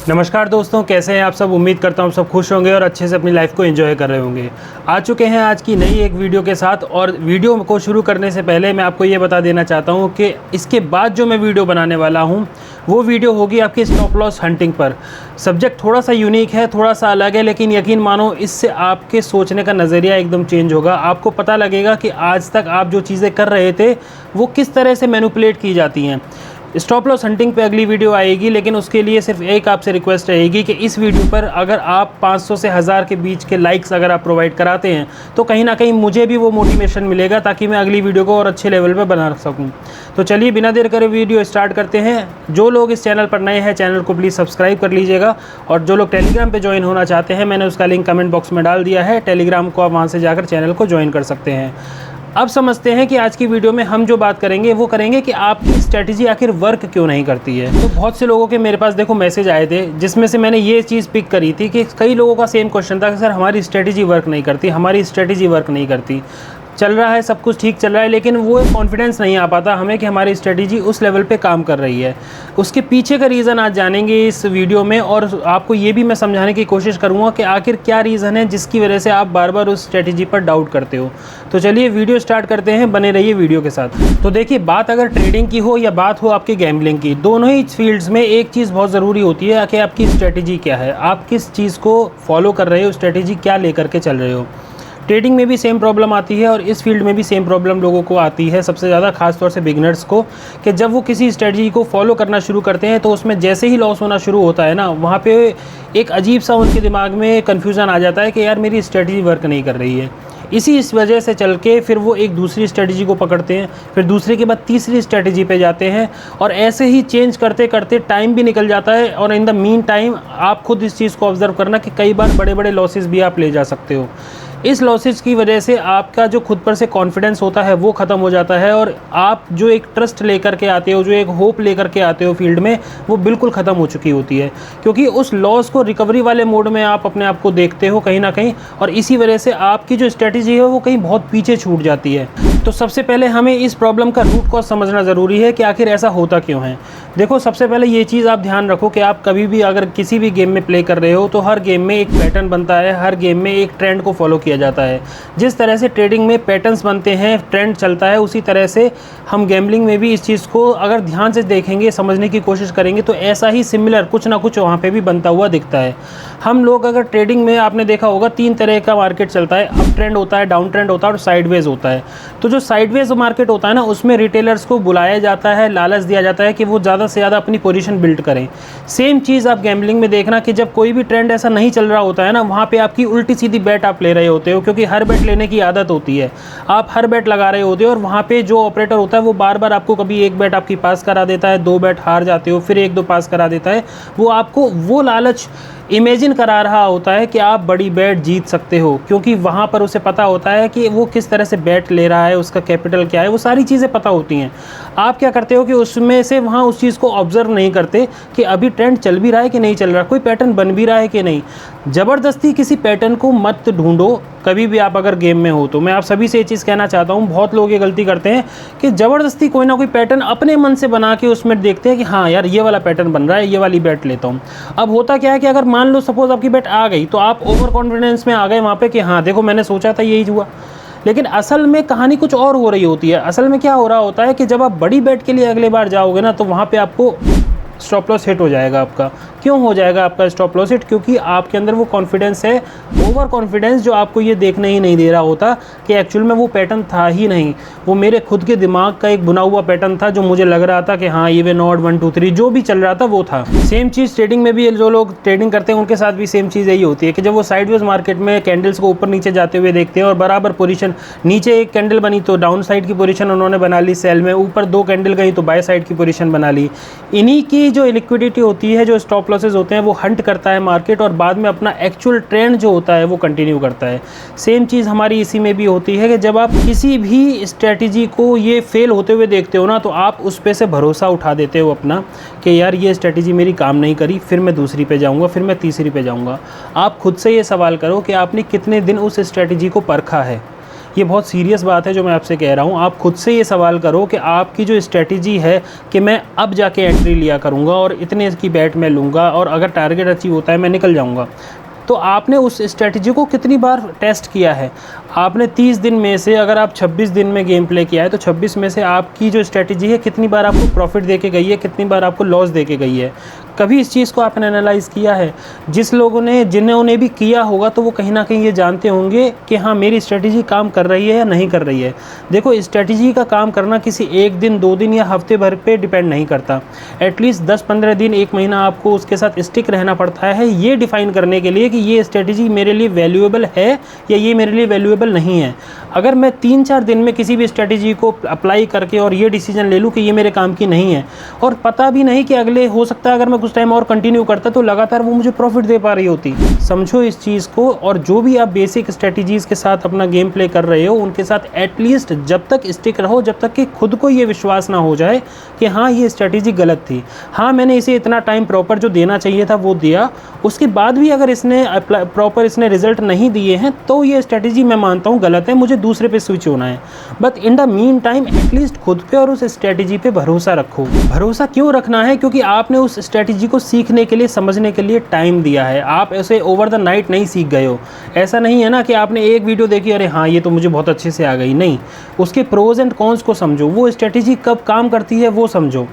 नमस्कार दोस्तों, कैसे हैं आप सब। उम्मीद करता हूँ सब खुश होंगे और अच्छे से अपनी लाइफ को एंजॉय कर रहे होंगे। आ चुके हैं आज की नई एक वीडियो के साथ। और वीडियो को शुरू करने से पहले मैं आपको ये बता देना चाहता हूँ कि इसके बाद जो मैं वीडियो बनाने वाला हूँ वो वीडियो होगी आपकी स्टॉप लॉस हंटिंग पर। सब्जेक्ट थोड़ा सा यूनिक है, थोड़ा सा अलग है, लेकिन यकीन मानो इससे आपके सोचने का नज़रिया एकदम चेंज होगा। आपको पता लगेगा कि आज तक आप जो चीज़ें कर रहे थे वो किस तरह से मैनिपुलेट की जाती हैं। स्टॉप लॉस हंटिंग पे अगली वीडियो आएगी, लेकिन उसके लिए सिर्फ एक आपसे रिक्वेस्ट रहेगी कि इस वीडियो पर अगर आप 500 से 1000 के बीच के लाइक्स अगर आप प्रोवाइड कराते हैं तो कहीं ना कहीं मुझे भी वो मोटिवेशन मिलेगा ताकि मैं अगली वीडियो को और अच्छे लेवल पे बना सकूं। तो चलिए बिना देर करे वीडियो स्टार्ट करते हैं। जो लोग इस चैनल पर नए हैं चैनल को प्लीज़ सब्सक्राइब कर लीजिएगा, और जो लोग टेलीग्राम पर ज्वाइन होना चाहते हैं मैंने उसका लिंक कमेंट बॉक्स में डाल दिया है। टेलीग्राम को आप वहाँ से जाकर चैनल को ज्वाइन कर सकते हैं। अब समझते हैं कि आज की वीडियो में हम जो बात करेंगे वो करेंगे कि आपकी स्ट्रैटेजी आखिर वर्क क्यों नहीं करती है। तो बहुत से लोगों के मेरे पास देखो मैसेज आए थे, जिसमें से मैंने ये चीज़ पिक करी थी कि कई लोगों का सेम क्वेश्चन था कि सर हमारी स्ट्रैटेजी वर्क नहीं करती, हमारी स्ट्रैटेजी वर्क नहीं करती। चल रहा है, सब कुछ ठीक चल रहा है, लेकिन वो कॉन्फिडेंस नहीं आ पाता हमें कि हमारी स्ट्रेटजी उस लेवल पे काम कर रही है। उसके पीछे का रीज़न आज जानेंगे इस वीडियो में, और आपको ये भी मैं समझाने की कोशिश करूँगा कि आखिर क्या रीज़न है जिसकी वजह से आप बार बार उस स्ट्रेटजी पर डाउट करते हो। तो चलिए वीडियो स्टार्ट करते हैं, बने रहिए वीडियो के साथ। तो देखिए, बात अगर ट्रेडिंग की हो या बात हो आपकी गैम्बलिंग की, दोनों ही फील्ड्स में एक चीज़ बहुत ज़रूरी होती है कि आपकी स्ट्रेटजी क्या है, आप किस चीज़ को फॉलो कर रहे हो, स्ट्रेटजी क्या लेकर के चल रहे हो। ट्रेडिंग में भी सेम प्रॉब्लम आती है और इस फील्ड में भी सेम प्रॉब्लम लोगों को आती है, सबसे ज़्यादा खासतौर से बिगनर्स को, कि जब वो किसी स्ट्रेटजी को फॉलो करना शुरू करते हैं तो उसमें जैसे ही लॉस होना शुरू होता है ना, वहाँ पे एक अजीब सा उनके दिमाग में कन्फ्यूज़न आ जाता है कि यार मेरी स्ट्रेटजी वर्क नहीं कर रही है। इस वजह से चल के फिर वो एक दूसरी स्ट्रेटजी को पकड़ते हैं, फिर दूसरे के बाद तीसरी स्ट्रेटजी पे जाते हैं, और ऐसे ही चेंज करते करते टाइम भी निकल जाता है। और इन द मीन टाइम आप खुद इस चीज़ को ऑब्जर्व करना कि कई बार बड़े बड़े लॉसेस भी आप ले जा सकते हो। इस लॉसेज की वजह से आपका जो खुद पर से कॉन्फिडेंस होता है वो ख़त्म हो जाता है, और आप जो एक ट्रस्ट लेकर के आते हो, जो एक होप लेकर के आते हो फील्ड में, वो बिल्कुल ख़त्म हो चुकी होती है, क्योंकि उस लॉस को रिकवरी वाले मोड में आप अपने आप को देखते हो कहीं ना कहीं, और इसी वजह से आपकी जो स्ट्रेटजी है वो कहीं बहुत पीछे छूट जाती है। तो सबसे पहले हमें इस प्रॉब्लम का रूट कॉज समझना ज़रूरी है कि आखिर ऐसा होता क्यों है। देखो, सबसे पहले ये चीज़ आप ध्यान रखो कि आप कभी भी अगर किसी भी गेम में प्ले कर रहे हो तो हर गेम में एक पैटर्न बनता है, हर गेम में एक ट्रेंड को फॉलो किया जाता है। जिस तरह से ट्रेडिंग में पैटर्न्स बनते हैं, ट्रेंड चलता है, उसी तरह से हम गैम्बलिंग में भी इस चीज़ को अगर ध्यान से देखेंगे, समझने की कोशिश करेंगे तो ऐसा ही सिमिलर कुछ ना कुछ वहाँ पे भी बनता हुआ दिखता है। हम लोग अगर ट्रेडिंग में, आपने देखा होगा 3 तरह का मार्केट चलता है, अप ट्रेंड होता है, डाउन ट्रेंड होता है और साइडवेज होता है। तो जो साइडवेज मार्केट होता है ना, उसमें रिटेलर्स को बुलाया जाता है, लालच दिया जाता है कि वो ज़्यादा से ज़्यादा अपनी पोजीशन बिल्ड करें। सेम चीज़ आप गैम्बलिंग में देखना कि जब कोई भी ट्रेंड ऐसा नहीं चल रहा होता है ना, वहाँ पे आपकी उल्टी सीधी बेट आप ले रहे होते हो, क्योंकि हर बेट लेने की आदत होती है। आप हर बेट लगा रहे होते हो और वहाँ पे जो ऑपरेटर होता है वो बार बार आपको कभी एक बेट आपकी पास करा देता है, 2 बेट हार जाते हो, फिर 1-2 पास करा देता है। वो आपको वो लालच इमेजिन करा रहा होता है कि आप बड़ी बैट जीत सकते हो, क्योंकि वहाँ पर उसे पता होता है कि वो किस तरह से बैट ले रहा है, उसका कैपिटल क्या है, वो सारी चीज़ें पता होती हैं। आप क्या करते हो कि उसमें से वहाँ उस चीज़ को ऑब्जर्व नहीं करते कि अभी ट्रेंड चल भी रहा है कि नहीं चल रहा, कोई पैटर्न बन भी रहा है कि नहीं। ज़बरदस्ती किसी पैटर्न को मत ढूंढो कभी भी आप अगर गेम में हो तो। मैं आप सभी से ये चीज़ कहना चाहता हूँ, बहुत लोग ये गलती करते हैं कि ज़बरदस्ती कोई ना कोई पैटर्न अपने मन से बना के उसमें देखते हैं कि हाँ यार ये वाला पैटर्न बन रहा है, ये वाली बैट लेता हूँ। अब होता क्या है कि अगर मान लो सपोज आपकी बैट आ गई तो आप ओवर कॉन्फिडेंस में आ गए वहाँ पे कि हाँ देखो मैंने सोचा था यही हुआ, लेकिन असल में कहानी कुछ और हो रही होती है। असल में क्या हो रहा होता है कि जब आप बड़ी बैट के लिए अगले बार जाओगे ना, तो वहाँ पे आपको स्टॉप लॉस हिट हो जाएगा आपका। क्यों हो जाएगा आपका स्टॉप लॉस हिट? क्योंकि आपके अंदर वो कॉन्फिडेंस है, ओवर कॉन्फिडेंस, जो आपको ये देखने ही नहीं दे रहा होता कि एक्चुअल में वो पैटर्न था ही नहीं, वो मेरे खुद के दिमाग का एक बुना हुआ पैटर्न था, जो मुझे लग रहा था कि हाँ इवन ऑड 1 2 3 जो भी चल रहा था वो था। सेम चीज़ ट्रेडिंग में भी, जो लोग ट्रेडिंग करते हैं उनके साथ भी सेम चीज़ यही होती है कि जब वो साइडवेज मार्केट में कैंडल्स को ऊपर नीचे जाते हुए देखते हैं और बराबर पोजीशन, नीचे एक कैंडल बनी तो डाउन साइड की पोजीशन उन्होंने बना ली सेल में, ऊपर 2 कैंडल गई तो बाय साइड की पोजीशन बना ली। इन्हीं की जो लिक्विडिटी होती है, जो स्टॉप लॉसेज होते हैं, वो हंट करता है मार्केट और बाद में अपना एक्चुअल ट्रेंड जो होता है वो कंटिन्यू करता है। सेम चीज़ हमारी इसी में भी होती है कि जब आप किसी भी स्ट्रेटजी को ये फेल होते हुए देखते हो ना, तो आप उस पे से भरोसा उठा देते हो अपना कि यार ये स्ट्रेटजी मेरी काम नहीं करी, फिर मैं दूसरी पे जाऊंगा, फिर मैं तीसरी पे जाऊंगा। आप खुद से ये सवाल करो कि आपने कितने दिन उस स्ट्रेटजी को परखा है। ये बहुत सीरियस बात है जो मैं आपसे कह रहा हूँ। आप खुद से ये सवाल करो कि आपकी जो स्ट्रेटजी है कि मैं अब जाके एंट्री लिया करूँगा और इतने की बैट मैं लूँगा और अगर टारगेट अचीव होता है मैं निकल जाऊँगा, तो आपने उस स्ट्रेटजी को कितनी बार टेस्ट किया है? आपने 30 दिन में से अगर आप 26 दिन में गेम प्ले किया है तो 26 में से आपकी जो स्ट्रेटजी है कितनी बार आपको प्रॉफिट दे के गई है, कितनी बार आपको लॉस दे के गई है? कभी इस चीज़ को आपने एनालाइज़ किया है? जिस लोगों ने जिन्होंने भी किया होगा तो वो कहीं ना कहीं ये जानते होंगे कि हाँ मेरी स्ट्रेटजी काम कर रही है या नहीं कर रही है। देखो, स्ट्रेटजी का काम करना किसी एक दिन, 2 दिन या हफ्ते भर पे डिपेंड नहीं करता। एटलीस्ट 10-15 दिन, 1 महीना आपको उसके साथ स्टिक रहना पड़ता है ये डिफ़ाइन करने के लिए कि ये स्ट्रेटजी मेरे लिए वैल्यूएबल है या ये मेरे लिए वैल्यूएबल नहीं है। अगर मैं 3-4 दिन में किसी भी स्ट्रेटजी को अप्लाई करके और ये डिसीजन ले लूँ कि ये मेरे काम की नहीं है, और पता भी नहीं कि अगले, हो सकता है अगर मैं कुछ टाइम और कंटिन्यू करता तो लगातार वो मुझे प्रॉफिट दे पा रही होती। समझो इस चीज़ को। और जो भी आप बेसिक स्ट्रेटजीज़ के साथ अपना गेम प्ले कर रहे हो उनके साथ एटलीस्ट जब तक स्टिक रहो जब तक कि खुद को ये विश्वास ना हो जाए कि हाँ ये स्ट्रेटजी गलत थी, हाँ मैंने इसे इतना टाइम प्रॉपर जो देना चाहिए था वो दिया, उसके बाद भी अगर इसने प्रॉपर रिजल्ट नहीं दिए हैं तो ये स्ट्रेटजी मैं मानता हूँ गलत है, मुझे दूसरे पे स्विच होना है। But in the mean time at least खुद पे और उस स्ट्रेटजी पे भरोसा रखो। भरोसा क्यों रखना है? क्योंकि आपने उस स्ट्रेटजी को सीखने के लिए, समझने के लिए टाइम दिया है। आप ऐसे ओवर द नाइट नहीं सीख गए हो। ऐसा नहीं है ना कि आपने एक वीडियो देखी, अरे हाँ ये तो मुझे बहुत अच्छे से आ गई। नहीं, उसके प्रोज एंड कॉन्स को समझो, वो स्ट्रेटजी कब काम करती है वो समझो।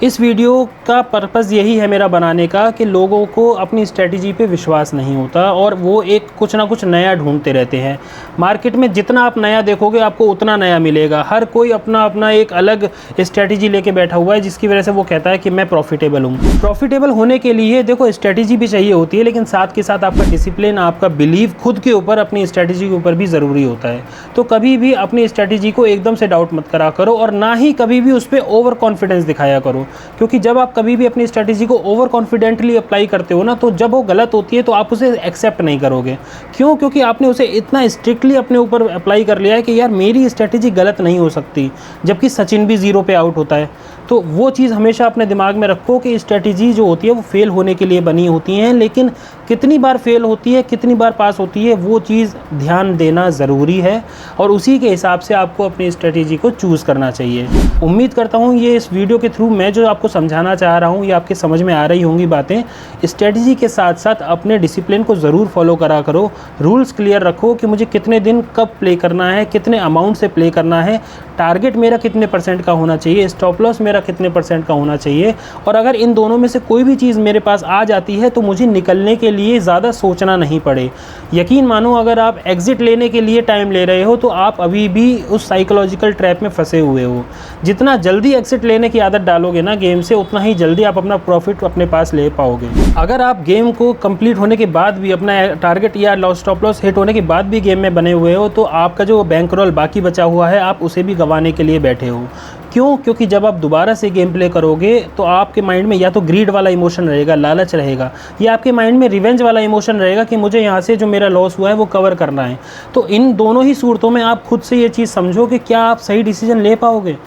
इस वीडियो का पर्पज़ यही है मेरा बनाने का कि लोगों को अपनी स्ट्रेटजी पे विश्वास नहीं होता और वो एक कुछ ना कुछ नया ढूंढते रहते हैं। मार्केट में जितना आप नया देखोगे आपको उतना नया मिलेगा। हर कोई अपना अपना एक अलग स्ट्रेटजी लेके बैठा हुआ है जिसकी वजह से वो कहता है कि मैं प्रॉफिटेबल हूँ। प्रॉफिटेबल होने के लिए देखो स्ट्रेटजी भी चाहिए होती है, लेकिन साथ के साथ आपका डिसिप्लिन, आपका बिलीव खुद के ऊपर, अपनी स्ट्रेटजी के ऊपर भी ज़रूरी होता है। तो कभी भी अपनी स्ट्रेटजी को एकदम से डाउट मत करा करो और ना ही कभी भी उस पर ओवर कॉन्फिडेंस दिखाया करो, क्योंकि जब आप कभी भी अपनी स्ट्रेटजी को ओवर कॉन्फिडेंटली अप्लाई करते हो ना, तो जब वो गलत होती है तो आप उसे एक्सेप्ट नहीं करोगे। क्यों? क्योंकि आपने उसे इतना स्ट्रिक्टली अपने ऊपर अप्लाई कर लिया है कि यार मेरी स्ट्रेटजी गलत नहीं हो सकती, जबकि सचिन भी 0 पे आउट होता है। तो वो चीज़ हमेशा अपने दिमाग में रखो कि स्ट्रेटजी जो होती है वो फेल होने के लिए बनी होती हैं, लेकिन कितनी बार फेल होती है, कितनी बार पास होती है, वो चीज़ ध्यान देना ज़रूरी है और उसी के हिसाब से आपको अपनी स्ट्रेटजी को चूज़ करना चाहिए। उम्मीद करता हूँ ये इस वीडियो के थ्रू मैं जो आपको समझाना चाह रहा हूँ ये आपके समझ में आ रही होंगी बातें। स्ट्रेटजी के साथ साथ अपने डिसिप्लिन को ज़रूर फॉलो करा करो। रूल्स क्लियर रखो कि मुझे कितने दिन कब प्ले करना है, कितने अमाउंट से प्ले करना है, टारगेट मेरा कितने % का होना चाहिए, स्टॉप लॉस मेरा कितने % का होना चाहिए। और अगर इन दोनों में से कोई भी चीज़ मेरे पास आ जाती है तो मुझे निकलने के लिए ज़्यादा सोचना नहीं पड़े। यकीन मानो अगर आप एग्ज़िट लेने के लिए टाइम ले रहे हो तो आप अभी भी उस साइकोलॉजिकल ट्रैप में फंसे हुए हो। जितना जल्दी एग्ज़िट लेने की आदत डालोगे ना गेम से, उतना ही जल्दी आप अपना प्रॉफिट अपने पास ले पाओगे। अगर आप गेम को कंप्लीट होने के बाद भी, अपना टारगेट या लॉस स्टॉप लॉस हिट होने के बाद भी गेम में बने हुए हो तो आपका जो बैंक रोल बाकी बचा हुआ है आप उसे भी गंवाने के लिए बैठे हो। क्यों? क्योंकि जब आप दोबारा से गेम प्ले करोगे तो आपके माइंड में या तो ग्रीड वाला इमोशन रहेगा, लालच रहेगा, या आपके माइंड में रिवेंज वाला इमोशन रहेगा कि मुझे यहाँ से जो मेरा लॉस हुआ है वो कवर करना है। तो इन दोनों ही सूरतों में आप खुद से ये चीज़ समझो कि क्या आप सही डिसीजन ले पाओगे।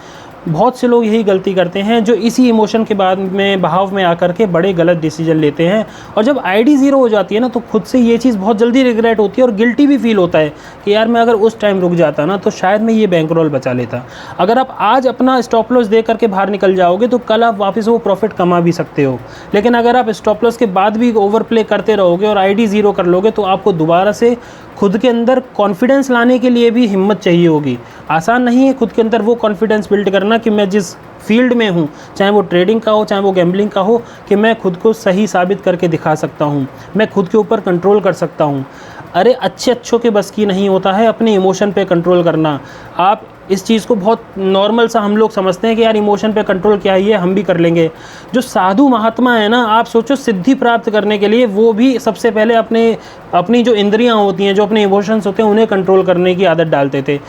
बहुत से लोग यही गलती करते हैं जो इसी इमोशन के बाद में, बहाव में आकर के बड़े गलत डिसीजन लेते हैं और जब आईडी 0 हो जाती है ना तो खुद से ये चीज़ बहुत जल्दी रिग्रेट होती है और गिल्टी भी फील होता है कि यार मैं अगर उस टाइम रुक जाता ना तो शायद मैं ये बैंक रोल बचा लेता। अगर आप आज अपना स्टॉप लॉस दे करके बाहर निकल जाओगे तो कल आप वापस वो प्रॉफिट कमा भी सकते हो, लेकिन अगर आप स्टॉप लॉस के बाद भी ओवर प्ले करते रहोगे और आईडी 0 कर लोगे तो आपको दोबारा से खुद के अंदर कॉन्फिडेंस लाने के लिए भी हिम्मत चाहिए होगी। आसान नहीं है खुद के अंदर वो कॉन्फिडेंस बिल्ड करना कि मैं जिस फील्ड में हूँ, चाहे वो ट्रेडिंग का हो, चाहे वो गैम्बलिंग का हो, कि मैं खुद को सही साबित करके दिखा सकता हूँ, मैं खुद के ऊपर कंट्रोल कर सकता हूँ। अरे अच्छों के बस की नहीं होता है अपने इमोशन पे कंट्रोल करना। आप इस चीज़ को बहुत नॉर्मल सा हम लोग समझते हैं कि यार इमोशन पे कंट्रोल क्या है, ये हम भी कर लेंगे। जो साधु महात्मा है ना, आप सोचो सिद्धि प्राप्त करने के लिए वो भी सबसे पहले अपनी जो इंद्रियां होती हैं, जो अपने इमोशंस होते हैं, उन्हें कंट्रोल करने की आदत डालते थे।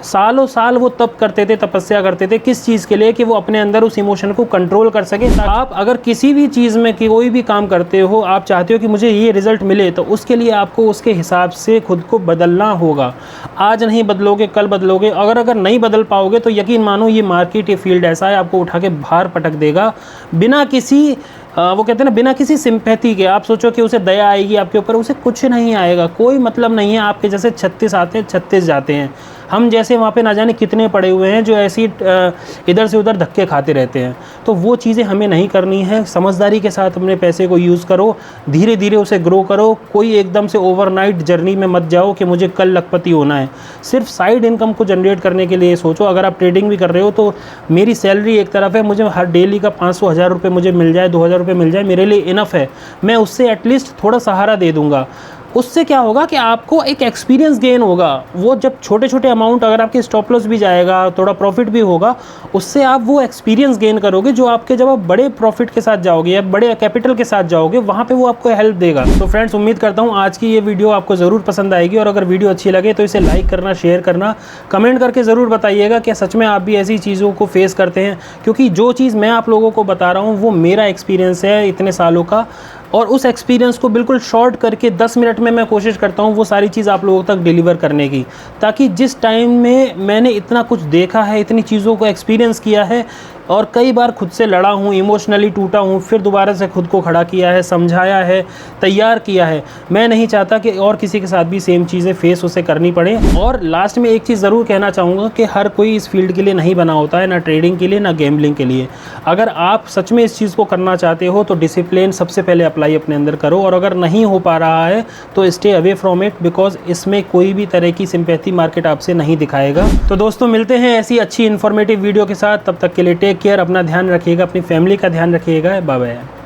सालों साल वो तप करते थे, तपस्या करते थे, किस चीज़ के लिए? कि वो अपने अंदर उस इमोशन को कंट्रोल कर सके। आप अगर किसी भी चीज़ में कोई भी काम करते हो, आप चाहते हो कि मुझे ये रिज़ल्ट मिले, तो उसके लिए आपको उसके हिसाब से खुद को बदलना होगा। आज नहीं बदलोगे कल बदलोगे। अगर नहीं बदल पाओगे तो यकीन मानो ये मार्केट, ये फील्ड ऐसा है आपको उठा के बाहर पटक देगा बिना किसी वो कहते हैं ना, बिना किसी सिंपैथी के आप सोचो कि उसे दया आएगी आपके ऊपर, उसे कुछ नहीं आएगा। कोई मतलब नहीं है आपके जैसे 36 आते हैं 36 जाते हैं। हम जैसे वहाँ पे ना जाने कितने पड़े हुए हैं जो ऐसी इधर से उधर धक्के खाते रहते हैं। तो वो चीज़ें हमें नहीं करनी है। समझदारी के साथ अपने पैसे को यूज़ करो, धीरे धीरे उसे ग्रो करो। कोई एकदम से ओवरनाइट जर्नी में मत जाओ कि मुझे कल लखपति होना है। सिर्फ साइड इनकम को जनरेट करने के लिए सोचो। अगर आप ट्रेडिंग भी कर रहे हो तो मेरी सैलरी एक तरफ है, मुझे हर डेली का 500 1000 रुपये मुझे मिल जाए, 2000 रुपये मिल जाए, मेरे लिए इनफ है। मैं उससे एटलीस्ट थोड़ा सहारा दे दूँगा। उससे क्या होगा कि आपको एक एक्सपीरियंस गेन होगा। वो जब छोटे छोटे अमाउंट, अगर आपके स्टॉप लॉस भी जाएगा, थोड़ा प्रॉफिट भी होगा, उससे आप वो एक्सपीरियंस गेन करोगे जो आपके जब आप बड़े प्रॉफिट के साथ जाओगे या बड़े कैपिटल के साथ जाओगे, वहाँ पे वो आपको हेल्प देगा। तो फ्रेंड्स, उम्मीद करता हूँ आज की ये वीडियो आपको ज़रूर पसंद आएगी, और अगर वीडियो अच्छी लगे तो इसे लाइक करना, शेयर करना, कमेंट करके ज़रूर बताइएगा कि सच में आप भी ऐसी चीज़ों को फेस करते हैं। क्योंकि जो चीज़ मैं आप लोगों को बता रहा हूँ वो मेरा एक्सपीरियंस है इतने सालों का, और उस एक्सपीरियंस को बिल्कुल शॉर्ट करके 10 मिनट में मैं कोशिश करता हूँ वो सारी चीज़ आप लोगों तक डिलीवर करने की, ताकि जिस टाइम में मैंने इतना कुछ देखा है, इतनी चीज़ों को एक्सपीरियंस किया है, और कई बार खुद से लड़ा हूँ, इमोशनली टूटा हूँ, फिर दोबारा से खुद को खड़ा किया है, समझाया है, तैयार किया है। मैं नहीं चाहता कि और किसी के साथ भी सेम चीज़ें फेस उसे करनी पड़े। और लास्ट में एक चीज़ ज़रूर कहना चाहूँगा कि हर कोई इस फील्ड के लिए नहीं बना होता है, ना ट्रेडिंग के लिए, ना गैम्बलिंग के लिए। अगर आप सच में इस चीज़ को करना चाहते हो तो डिसिप्लिन सबसे पहले अप्लाई अपने अंदर करो, और अगर नहीं हो पा रहा है तो stay away from it, because इसमें कोई भी तरह की सिंपैथी मार्केट आपसे नहीं दिखाएगा। तो दोस्तों, मिलते हैं ऐसी अच्छी इन्फॉर्मेटिव वीडियो के साथ। तब तक के लिए टेक केयर, अपना ध्यान रखिएगा, अपनी फैमिली का ध्यान रखिएगा। Bye bye.